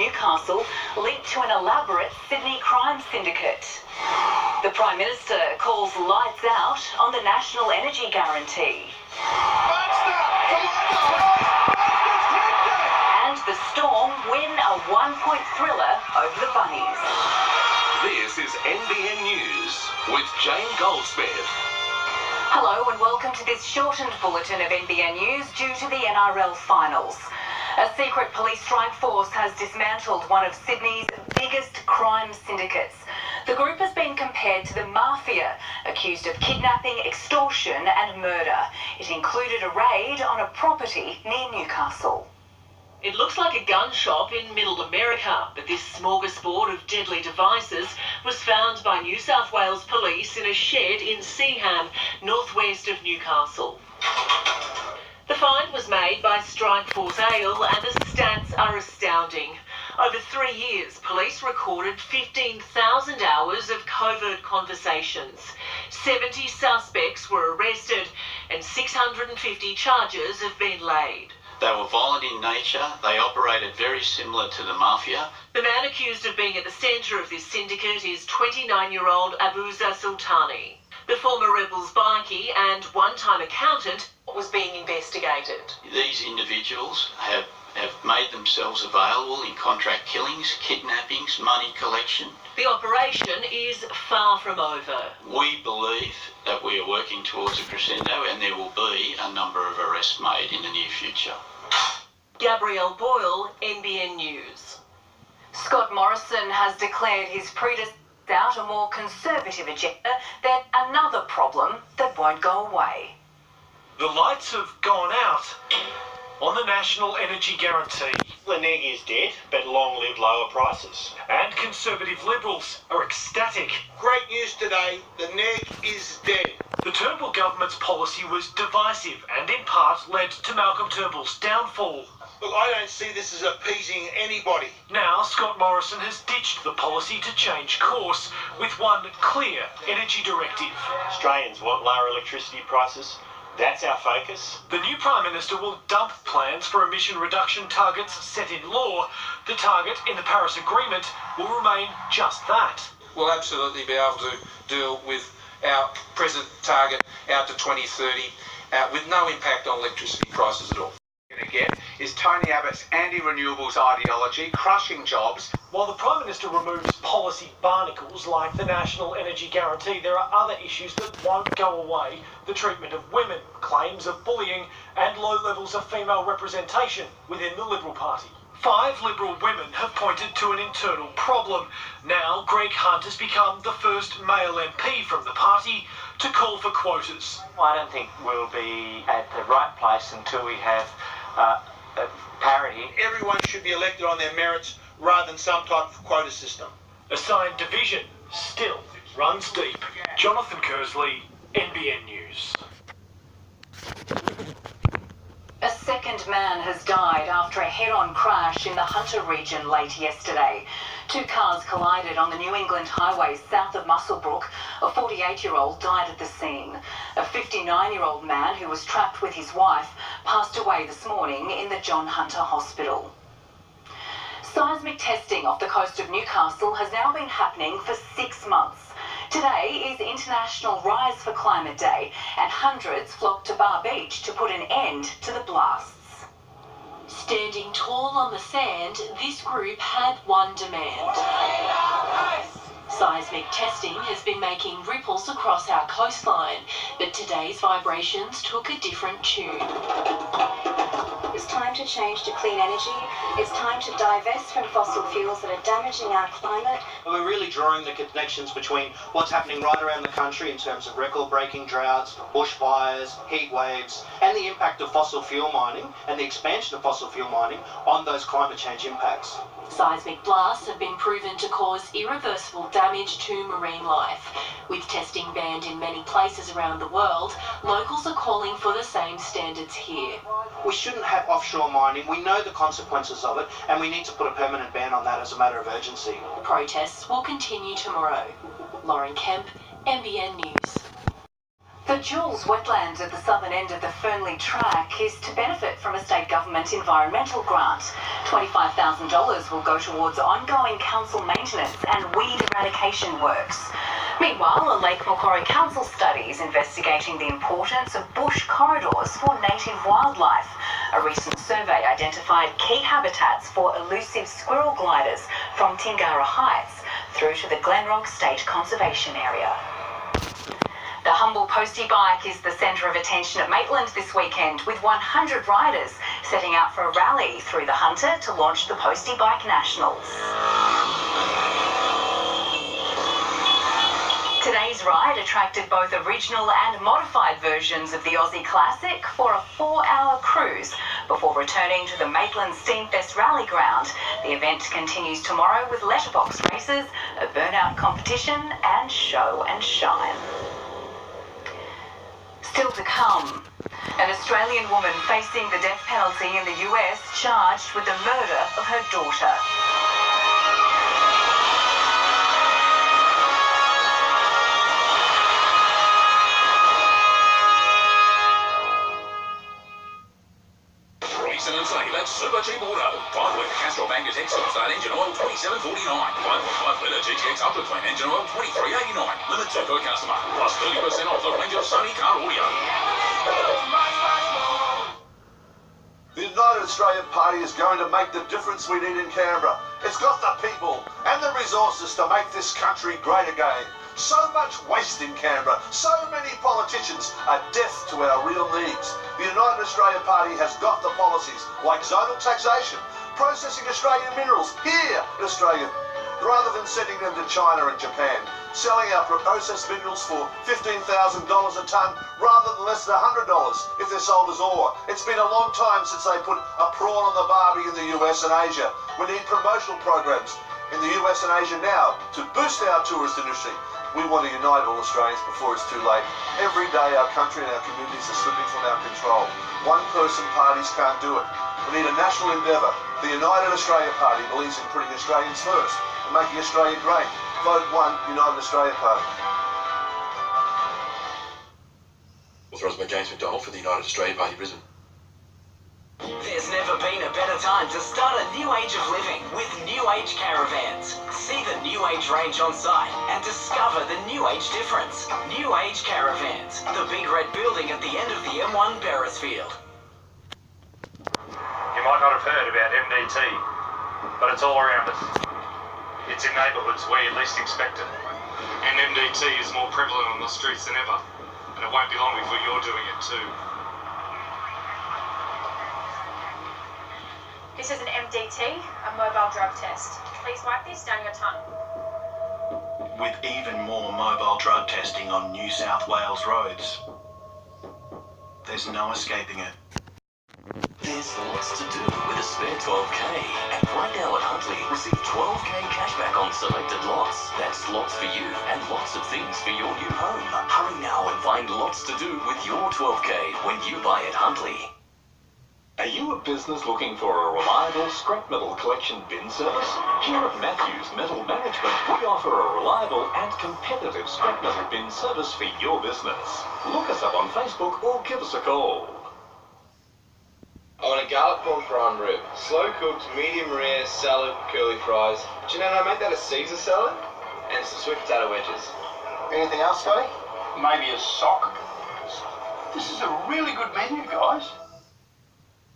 Newcastle linked to an elaborate Sydney crime syndicate. The Prime Minister calls lights out on the National Energy Guarantee. And the Storm win a one-point thriller over the Bunnies. This is NBN News with Jane Goldsmith. Hello and welcome to this shortened bulletin of NBN News due to the NRL Finals. A secret police strike force has dismantled one of Sydney's biggest crime syndicates. The group has been compared to the mafia, accused of kidnapping, extortion and murder. It included a raid on a property near Newcastle. It looks like a gun shop in Middle America, but this smorgasbord of deadly devices was found by New South Wales police in a shed in Seaham, northwest of Newcastle. The find was made by Strike Force Ale and the stats are astounding. Over 3 years, police recorded 15,000 hours of covert conversations. 70 suspects were arrested and 650 charges have been laid. They were violent in nature. They operated very similar to the mafia. The man accused of being at the centre of this syndicate is 29-year-old Abuza Sultani. The former Rebels bikie and one-time accountant was being investigated. These individuals have made themselves available in contract killings, kidnappings, money collection. The operation is far from over. We believe that we are working towards a crescendo and there will be a number of arrests made in the near future. Gabrielle Boyle, NBN News. Scott Morrison has declared his predecessor out a more conservative agenda, then another problem that won't go away. The lights have gone out on the National Energy Guarantee. The neg is dead, but long live lower prices. And Conservative Liberals are ecstatic. Great news today, the neg is dead. The Turnbull government's policy was divisive and in part led to Malcolm Turnbull's downfall. Look, I don't see this as appeasing anybody. Now Scott Morrison has ditched the policy to change course with one clear energy directive. Australians want lower electricity prices. That's our focus. The new Prime Minister will dump plans for emission reduction targets set in law. The target in the Paris Agreement will remain just that. We'll absolutely be able to deal with our present target out to 2030 with no impact on electricity prices at all. Again is Tony Abbott's anti-renewables ideology crushing jobs. While the Prime Minister removes policy barnacles like the National Energy Guarantee, there are other issues that won't go away. The treatment of women, claims of bullying and low levels of female representation within the Liberal Party. 5 Liberal women have pointed to an internal problem. Now Greg Hunt has become the first male MP from the party to call for quotas. I don't think we'll be at the right place until we have parity. Everyone should be elected on their merits rather than some type of quota system. Assigned division still runs deep. Jonathan Kersley, NBN News. A second man has died after a head-on crash in the Hunter region late yesterday. 2 cars collided on the New England highway south of Muswellbrook. A 48-year-old died at the scene. A 59-year-old man who was trapped with his wife passed away this morning in the John Hunter Hospital. Seismic testing off the coast of Newcastle has now been happening for 6 months. Today is International Rise for Climate Day, and hundreds flocked to Bar Beach to put an end to the blasts. Standing tall on the sand, this group had one demand. Seismic testing has been making ripples across our coastline, but today's vibrations took a different tune. It's time to change to clean energy. It's time to divest from fossil fuels that are damaging our climate. We're really drawing the connections between what's happening right around the country in terms of record-breaking droughts, bushfires, heat waves, and the impact of fossil fuel mining and the expansion of fossil fuel mining on those climate change impacts. Seismic blasts have been proven to cause irreversible damage to marine life. With testing banned in many places around the world, locals are calling for the same standards here. We shouldn't have offshore mining. We know the consequences of it, and we need to put a permanent ban on that as a matter of urgency. Protests will continue tomorrow. Lauren Kemp, NBN News. The Jules wetland at the southern end of the Fernley Track is to benefit from a state government environmental grant. $25,000 will go towards ongoing council maintenance and weed eradication works. Meanwhile, a Lake Macquarie Council study is investigating the importance of bush corridors for native wildlife. A recent survey identified key habitats for elusive squirrel gliders from Tingara Heights through to the Glenrock State Conservation Area. The Humble Postie Bike is the centre of attention at Maitland this weekend, with 100 riders setting out for a rally through the Hunter to launch the Postie Bike Nationals. Today's ride attracted both original and modified versions of the Aussie Classic for a 4-hour cruise before returning to the Maitland Steamfest Rally Ground. The event continues tomorrow with letterbox races, a burnout competition and show and shine. Still to come, an Australian woman facing the death penalty in the US charged with the murder of her daughter. That's Super Cheap Auto. 5-litre Castrol Magnet Excel Start engine oil $27.49. 5.5-litre GTX Upper Clean engine oil $23.89. Limit to per customer. Plus 30% off the range of Sony car audio. The United Australian Party is going to make the difference we need in Canberra. It's got the people and the resources to make this country great again. So much waste in Canberra. So many politicians are deaf to our real needs. The United Australian Party has got the policies like zonal taxation, processing Australian minerals here in Australia, rather than sending them to China and Japan, selling our processed minerals for $15,000 a tonne rather than less than $100 if they're sold as ore. It's been a long time since they put a prawn on the barbie in the US and Asia. We need promotional programs in the US and Asia now to boost our tourist industry. We want to unite all Australians before it's too late. Every day our country and our communities are slipping from our control. One-person parties can't do it. We need a national endeavour. The United Australia Party believes in putting Australians first and making Australia great. Vote 1, United Australia Party. Authorised by James McDonald for the United Australia Party, Brisbane. There's never been a better time to start a new age of living with New Age Caravans. See the New Age range on site and discover the New Age difference. New Age Caravans, the big red building at the end of the M1 Beresfield. You might not have heard about MDT, but it's all around us. It's in neighbourhoods where you least expect it. And MDT is more prevalent on the streets than ever, and it won't be long before you're doing it too. This is an MDT, a mobile drug test. Please wipe this down your tongue. With even more mobile drug testing on New South Wales roads, there's no escaping it. There's lots to do with a spare 12k. And right now at Huntley, receive 12k cashback on selected lots. That's lots for you and lots of things for your new home. Hurry now and find lots to do with your 12k when you buy at Huntley. Are you a business looking for a reliable scrap metal collection bin service? Here at Matthews Metal Management, we offer a reliable and competitive scrap metal bin service for your business. Look us up on Facebook or give us a call. I want a garlic prawn prime rib, slow cooked, medium rare, salad, curly fries. Do you know I make that a Caesar salad? And some sweet potato wedges. Anything else, Scotty? Maybe a sock. This is a really good menu, guys.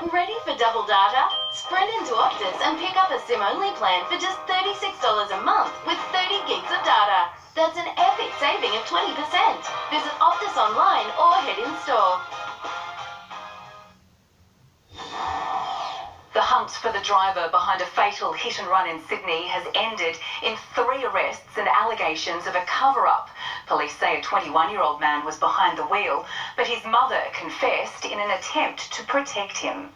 Ready for double data? Sprint into Optus and pick up a SIM-only plan for just $36 a month with 30 gigs of data. That's an epic saving of 20%. Visit Optus online or head in store. The hunt for the driver behind a fatal hit and run in Sydney has ended in 3 arrests and allegations of a cover-up. Police say a 21-year-old man was behind the wheel, but his mother confessed in an attempt to protect him.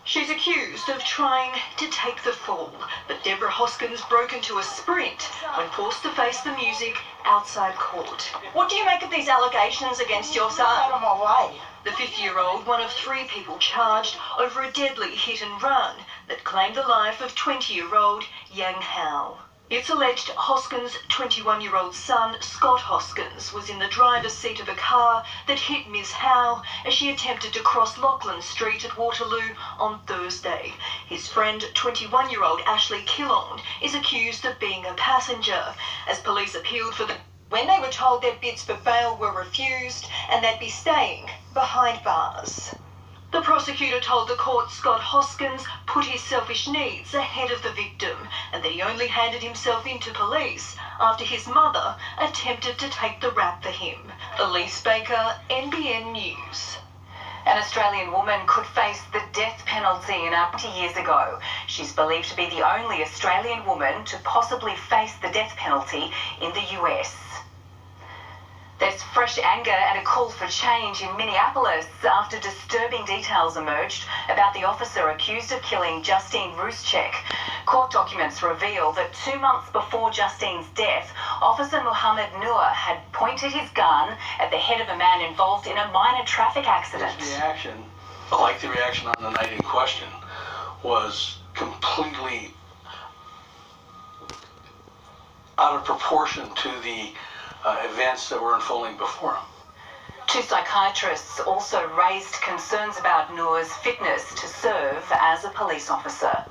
She's accused of trying to take the fall, but Deborah Hoskins broke into a sprint when forced to face the music outside court. What do you make of these allegations against your son? Out of my way. The 50-year-old, one of 3 people charged over a deadly hit and run that claimed the life of 20-year-old Yang Hao. It's alleged Hoskins' 21-year-old son, Scott Hoskins, was in the driver's seat of a car that hit Ms. Howe as she attempted to cross Lachlan Street at Waterloo on Thursday. His friend, 21-year-old Ashley Killon, is accused of being a passenger, as police appealed for them when they were told their bids for bail were refused and they'd be staying behind bars. The prosecutor told the court Scott Hoskins put his selfish needs ahead of the victim and that he only handed himself in to police after his mother attempted to take the rap for him. Elise Baker, NBN News. An Australian woman could face the death penalty in 20 years ago. She's believed to be the only Australian woman to possibly face the death penalty in the US. There's fresh anger and a call for change in Minneapolis after disturbing details emerged about the officer accused of killing Justine Ruszczyk. Court documents reveal that 2 months before Justine's death, Officer Muhammad Noor had pointed his gun at the head of a man involved in a minor traffic accident. His reaction, like the reaction on the night in question, was completely out of proportion to the events that were unfolding before him. 2 psychiatrists also raised concerns about Noor's fitness to serve as a police officer.